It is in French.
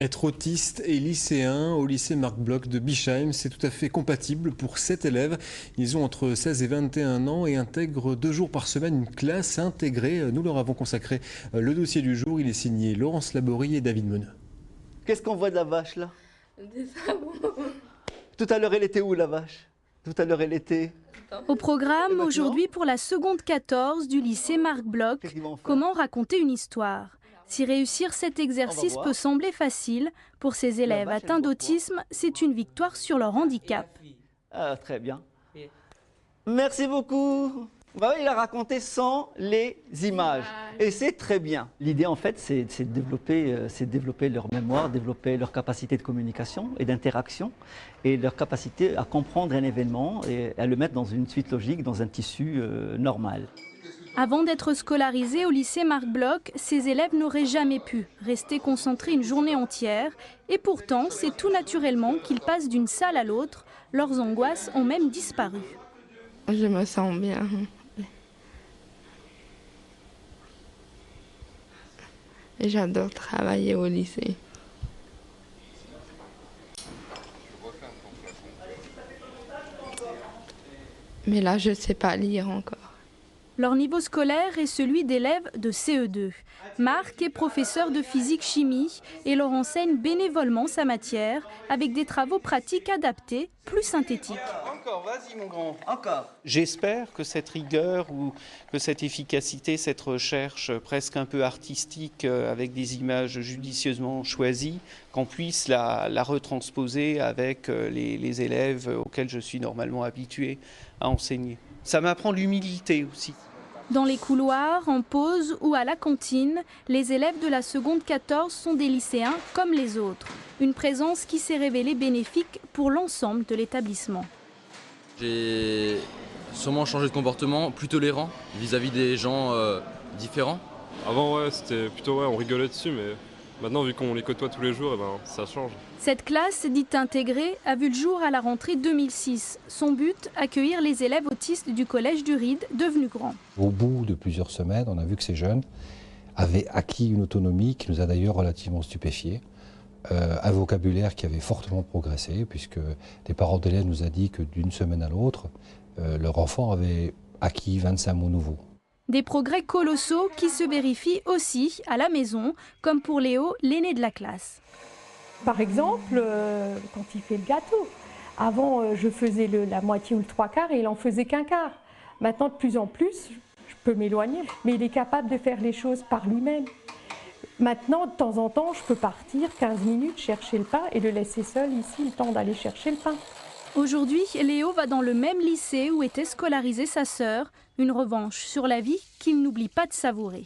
Être autiste et lycéen au lycée Marc Bloch de Bischheim, c'est tout à fait compatible pour 7 élèves. Ils ont entre 16 et 21 ans et intègrent 2 jours par semaine une classe intégrée. Nous leur avons consacré le dossier du jour. Il est signé Laurence Laborie et David Meneux. Qu'est-ce qu'on voit de la vache là? Des savons. Tout à l'heure elle était où la vache? Tout à l'heure elle était... Au programme aujourd'hui pour la seconde 14 du lycée Marc Bloch, comment raconter une histoire. Si réussir cet exercice peut sembler facile, pour ces élèves atteints d'autisme, c'est une victoire sur leur handicap. Ah, très bien. Merci beaucoup. Bah oui, il a raconté sans les images. Et c'est très bien. L'idée, en fait, c'est de développer leur mémoire, développer leur capacité de communication et d'interaction, et leur capacité à comprendre un événement et à le mettre dans une suite logique, dans un tissu normal. Avant d'être scolarisés au lycée Marc Bloch, ces élèves n'auraient jamais pu rester concentrés une journée entière. Et pourtant, c'est tout naturellement qu'ils passent d'une salle à l'autre. Leurs angoisses ont même disparu. Je me sens bien. J'adore travailler au lycée. Mais là, je ne sais pas lire encore. Leur niveau scolaire est celui d'élèves de CE2. Marc est professeur de physique-chimie et leur enseigne bénévolement sa matière avec des travaux pratiques adaptés, plus synthétiques. Encore, vas-y mon grand. Encore. J'espère que cette rigueur ou que cette efficacité, cette recherche presque un peu artistique avec des images judicieusement choisies, qu'on puisse la retransposer avec les élèves auxquels je suis normalement habitué à enseigner. Ça m'apprend l'humilité aussi. Dans les couloirs, en pause ou à la cantine, les élèves de la seconde 14 sont des lycéens comme les autres. Une présence qui s'est révélée bénéfique pour l'ensemble de l'établissement. J'ai sûrement changé de comportement, plus tolérant vis-à-vis des gens différents. Avant, ouais, c'était plutôt, on rigolait dessus, mais maintenant, vu qu'on les côtoie tous les jours, ça change. Cette classe, dite intégrée, a vu le jour à la rentrée 2006. Son but, accueillir les élèves autistes du collège du Ried, devenus grands. Au bout de plusieurs semaines, on a vu que ces jeunes avaient acquis une autonomie qui nous a d'ailleurs relativement stupéfiés. Un vocabulaire qui avait fortement progressé, puisque des parents d'élèves nous ont dit que d'une semaine à l'autre, leur enfant avait acquis 25 mots nouveaux. Des progrès colossaux qui se vérifient aussi à la maison, comme pour Léo, l'aîné de la classe. Par exemple, quand il fait le gâteau. Avant, je faisais la moitié ou le 3/4 et il en faisait qu'1 quart. Maintenant, de plus en plus, je peux m'éloigner, mais il est capable de faire les choses par lui-même. Maintenant, de temps en temps, je peux partir 15 minutes chercher le pain et le laisser seul ici, le temps d'aller chercher le pain. Aujourd'hui, Léo va dans le même lycée où était scolarisée sa sœur. Une revanche sur la vie qu'il n'oublie pas de savourer.